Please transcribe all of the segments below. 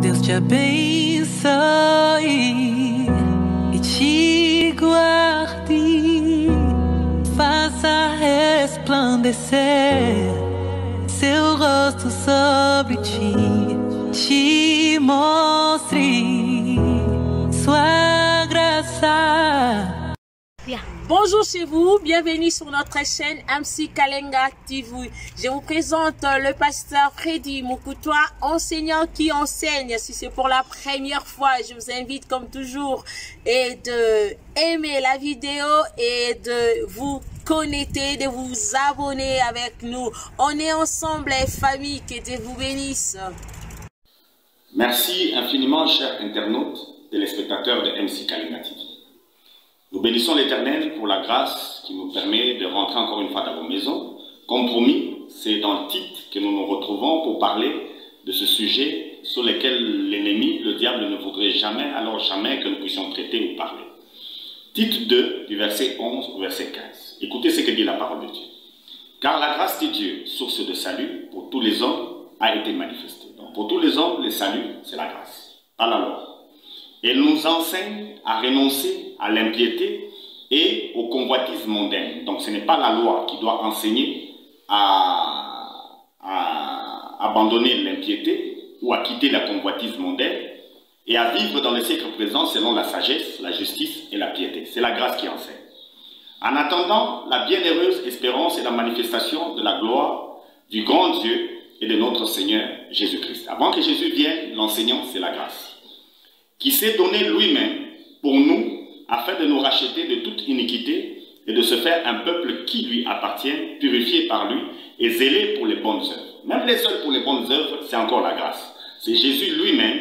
Deus te abençoe e te guarde, faça resplandecer seu rosto sobre ti, te mostre sua graça. Bonjour chez vous, bienvenue sur notre chaîne MC Kalenga TV. Je vous présente le pasteur Freddy Mukutwa, enseignant qui enseigne. Si c'est pour la première fois, je vous invite comme toujours de aimer la vidéo et de vous connecter, de vous abonner avec nous. On est ensemble, famille, que Dieu vous bénisse. Merci infiniment, chers internautes, téléspectateurs de MC Kalenga TV. Nous bénissons l'Éternel pour la grâce qui nous permet de rentrer encore une fois dans vos maisons. Comme promis, c'est dans le titre que nous nous retrouvons pour parler de ce sujet sur lequel l'ennemi, le diable, ne voudrait jamais, alors jamais que nous puissions traiter ou parler. Titre 2 du verset 11 au verset 15. Écoutez ce que dit la parole de Dieu. Car la grâce de Dieu, source de salut pour tous les hommes, a été manifestée. Donc pour tous les hommes, le salut, c'est la grâce, pas la loi. Elle nous enseigne à renoncer à l'impiété et au convoitisme mondain. Donc ce n'est pas la loi qui doit enseigner à abandonner l'impiété ou à quitter la convoitise mondaine et à vivre dans le siècle présent selon la sagesse, la justice et la piété. C'est la grâce qui enseigne. En attendant la bienheureuse espérance et la manifestation de la gloire du grand Dieu et de notre Seigneur Jésus-Christ. Avant que Jésus vienne, l'enseignant, c'est la grâce, qui s'est donné lui-même pour nous, afin de nous racheter de toute iniquité et de se faire un peuple qui lui appartient, purifié par lui et zélé pour les bonnes œuvres. Même les seuls pour les bonnes œuvres, c'est encore la grâce. C'est Jésus lui-même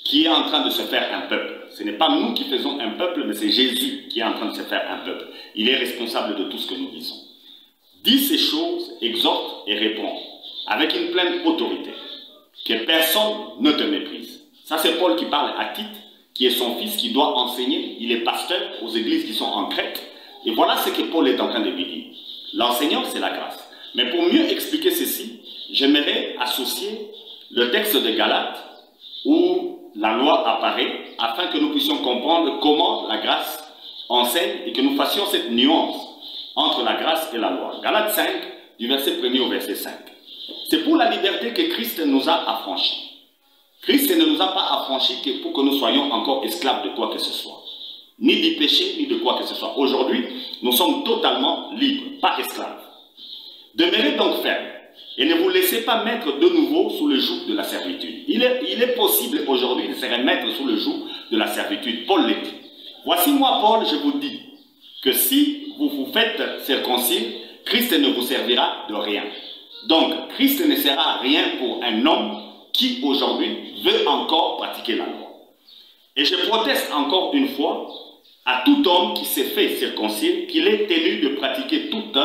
qui est en train de se faire un peuple. Ce n'est pas nous qui faisons un peuple, mais c'est Jésus qui est en train de se faire un peuple. Il est responsable de tout ce que nous disons. Dis ces choses, exhorte et réponds, avec une pleine autorité, que personne ne te méprise. Ça, c'est Paul qui parle à Tite, qui est son fils, qui doit enseigner. Il est pasteur aux églises qui sont en Crète. Et voilà ce que Paul est en train de lui dire. L'enseignant, c'est la grâce. Mais pour mieux expliquer ceci, j'aimerais associer le texte de Galates où la loi apparaît, afin que nous puissions comprendre comment la grâce enseigne et que nous fassions cette nuance entre la grâce et la loi. Galates 5, du verset 1er au verset 5. C'est pour la liberté que Christ nous a affranchis. Christ ne nous a pas affranchis que pour que nous soyons encore esclaves de quoi que ce soit. Ni du péché, ni de quoi que ce soit. Aujourd'hui, nous sommes totalement libres, pas esclaves. Demeurez donc fermes et ne vous laissez pas mettre de nouveau sous le joug de la servitude. Il est possible aujourd'hui de se remettre sous le joug de la servitude. Paul le dit. Voici moi, Paul, je vous dis que si vous vous faites circoncire, Christ ne vous servira de rien. Donc, Christ ne sera rien pour un homme qui aujourd'hui veut encore pratiquer la loi. Et je proteste encore une fois à tout homme qui s'est fait circoncire qu'il est tenu de pratiquer toute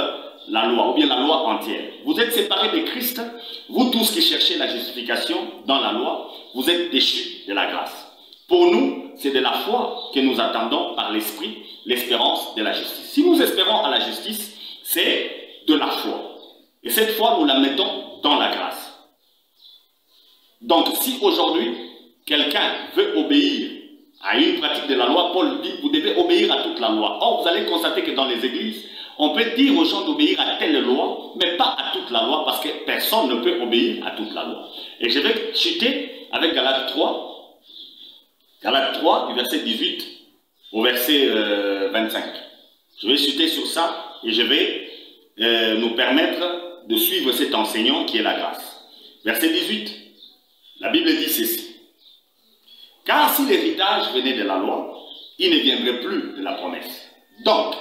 la loi, ou bien la loi entière. Vous êtes séparés de Christ, vous tous qui cherchez la justification dans la loi, vous êtes déchus de la grâce. Pour nous, c'est de la foi que nous attendons par l'Esprit, l'espérance de la justice. Si nous espérons à la justice, c'est de la foi. Et cette foi, nous la mettons dans la grâce. Donc, si aujourd'hui, quelqu'un veut obéir à une pratique de la loi, Paul dit, vous devez obéir à toute la loi. Or, vous allez constater que dans les églises, on peut dire aux gens d'obéir à telle loi, mais pas à toute la loi, parce que personne ne peut obéir à toute la loi. Et je vais chuter avec Galates 3, du verset 18 au verset 25. Je vais chuter sur ça et je vais nous permettre de suivre cet enseignant qui est la grâce. Verset 18. La Bible dit ceci. Car si l'héritage venait de la loi, il ne viendrait plus de la promesse. Donc,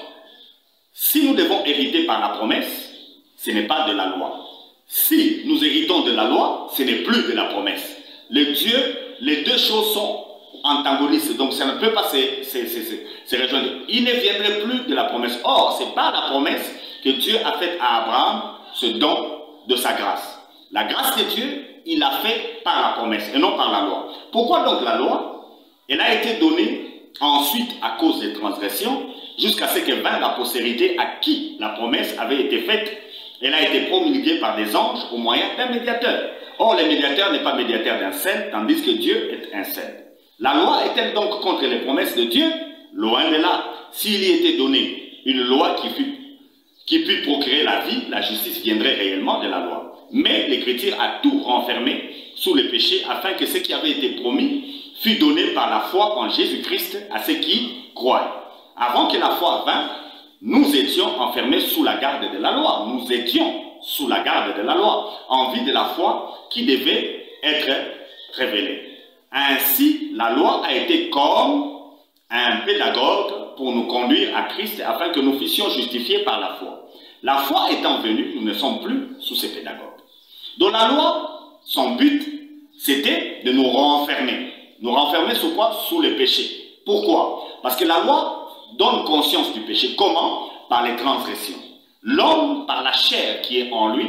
si nous devons hériter par la promesse, ce n'est pas de la loi. Si nous héritons de la loi, ce n'est plus de la promesse. Les deux choses sont antagonistes, donc ça ne peut pas se rejoindre. Il ne viendrait plus de la promesse. Or, ce n'est pas la promesse que Dieu a faite à Abraham, ce don de sa grâce. La grâce de Dieu, il l'a fait par la promesse et non par la loi. Pourquoi donc la loi? Elle a été donnée ensuite à cause des transgressions jusqu'à ce que vint la postérité à qui la promesse avait été faite. Elle a été promulguée par des anges au moyen d'un médiateur. Or, le médiateur n'est pas médiateur d'un seul, tandis que Dieu est un seul. La loi est-elle donc contre les promesses de Dieu? Loin de là. S'il y était donné une loi qui pût procréer la vie, la justice viendrait réellement de la loi. Mais l'Écriture a tout renfermé sous le péché afin que ce qui avait été promis fût donné par la foi en Jésus-Christ à ceux qui croient. Avant que la foi vînt, nous étions enfermés sous la garde de la loi. Nous étions sous la garde de la loi, en vue de la foi qui devait être révélée. Ainsi, la loi a été comme un pédagogue pour nous conduire à Christ afin que nous fussions justifiés par la foi. La foi étant venue, nous ne sommes plus sous ces pédagogues. Donc la loi, son but, c'était de nous renfermer. Nous renfermer sous quoi? Sous le péché. Pourquoi? Parce que la loi donne conscience du péché. Comment? Par les transgressions. L'homme, par la chair qui est en lui,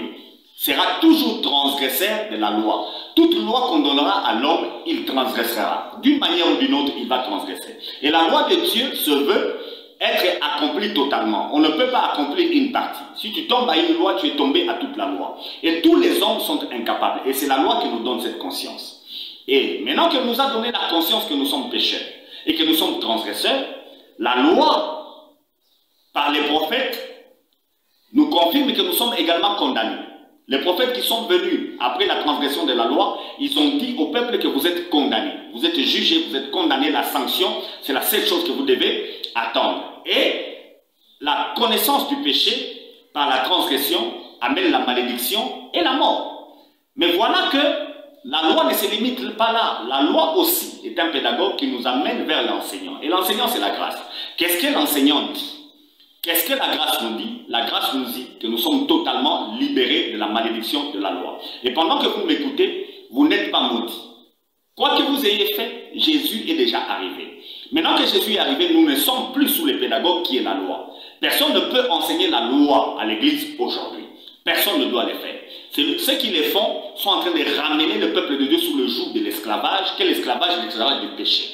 sera toujours transgresseur de la loi. Toute loi qu'on donnera à l'homme, il transgressera. D'une manière ou d'une autre, il va transgresser. Et la loi de Dieu se veut être accomplie totalement. On ne peut pas accomplir une partie. Si tu tombes à une loi, tu es tombé à toute la loi. Et tous les hommes sont incapables. Et c'est la loi qui nous donne cette conscience. Et maintenant qu'elle nous a donné la conscience que nous sommes pécheurs et que nous sommes transgresseurs, la loi, par les prophètes, nous confirme que nous sommes également condamnés. Les prophètes qui sont venus après la transgression de la loi, ils ont dit au peuple que vous êtes condamnés. Vous êtes jugés, vous êtes condamnés. La sanction, c'est la seule chose que vous devez attendre. Et la connaissance du péché par la transgression amène la malédiction et la mort. Mais voilà que la loi ne se limite pas là. La loi aussi est un pédagogue qui nous amène vers l'enseignant. Et l'enseignant, c'est la grâce. Qu'est-ce que l'enseignant dit? Qu'est-ce que la grâce nous dit? La grâce nous dit que nous sommes totalement libérés de la malédiction de la loi. Et pendant que vous m'écoutez, vous n'êtes pas maudits. Quoi que vous ayez fait, Jésus est déjà arrivé. Maintenant que Jésus est arrivé, nous ne sommes plus sous les pédagogues qui est la loi. Personne ne peut enseigner la loi à l'Église aujourd'hui. Personne ne doit le faire. Ceux qui le font sont en train de ramener le peuple de Dieu sous le joug de l'esclavage. Quel esclavage? L'esclavage du péché.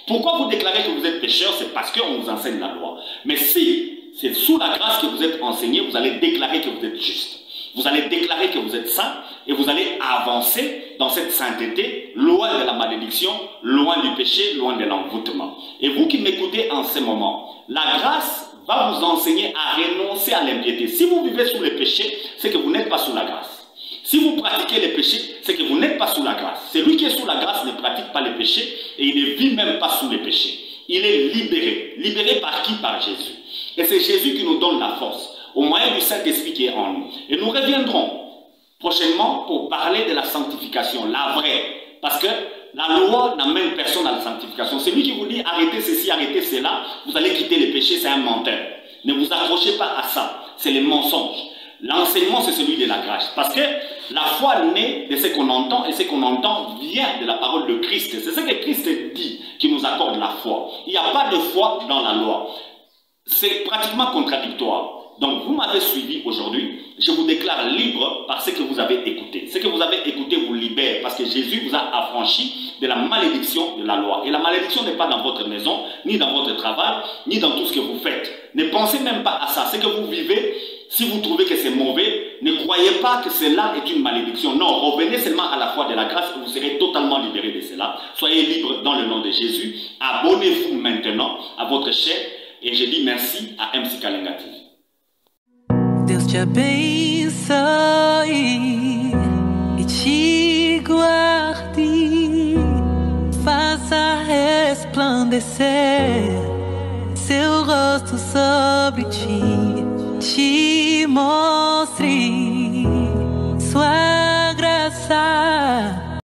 Pourquoi vous déclarez que vous êtes pécheur? C'est parce qu'on vous enseigne la loi. Mais si c'est sous la grâce que vous êtes enseigné, vous allez déclarer que vous êtes juste. Vous allez déclarer que vous êtes saint et vous allez avancer dans cette sainteté, loin de la malédiction, loin du péché, loin de l'envoûtement. Et vous qui m'écoutez en ce moment, la grâce va vous enseigner à renoncer à l'impiété. Si vous vivez sous le péché, c'est que vous n'êtes pas sous la grâce. Si vous pratiquez les péchés, c'est que vous n'êtes pas sous la grâce. Celui qui est sous la grâce ne pratique pas les péchés et il ne vit même pas sous les péchés. Il est libéré. Libéré par qui? Par Jésus. Et c'est Jésus qui nous donne la force, au moyen du Saint-Esprit qui est en nous. Et nous reviendrons prochainement pour parler de la sanctification, la vraie. Parce que la loi n'amène personne à la sanctification. Celui qui vous dit arrêtez ceci, arrêtez cela, vous allez quitter les péchés, c'est un menteur. Ne vous accrochez pas à ça, c'est les mensonges. L'enseignement, c'est celui de la grâce. Parce que la foi naît de ce qu'on entend, et ce qu'on entend vient de la parole de Christ. C'est ce que Christ dit qui nous accorde la foi. Il n'y a pas de foi dans la loi. C'est pratiquement contradictoire. Donc vous m'avez suivi aujourd'hui, je vous déclare libre par ce que vous avez écouté. Ce que vous avez écouté vous libère parce que Jésus vous a affranchi de la malédiction de la loi. Et la malédiction n'est pas dans votre maison, ni dans votre travail, ni dans tout ce que vous faites. Ne pensez même pas à ça. Ce que vous vivez, si vous trouvez que c'est mauvais, ne croyez pas que cela est une malédiction. Non, revenez seulement à la foi de la grâce et vous serez totalement libérés de cela. Soyez libres dans le nom de Jésus. Abonnez-vous maintenant à votre chaîne. Et je dis merci à MC Kalenga TV. Deus te abençoe e te guarde, faça resplandecer seu rosto sobre ti, te mostre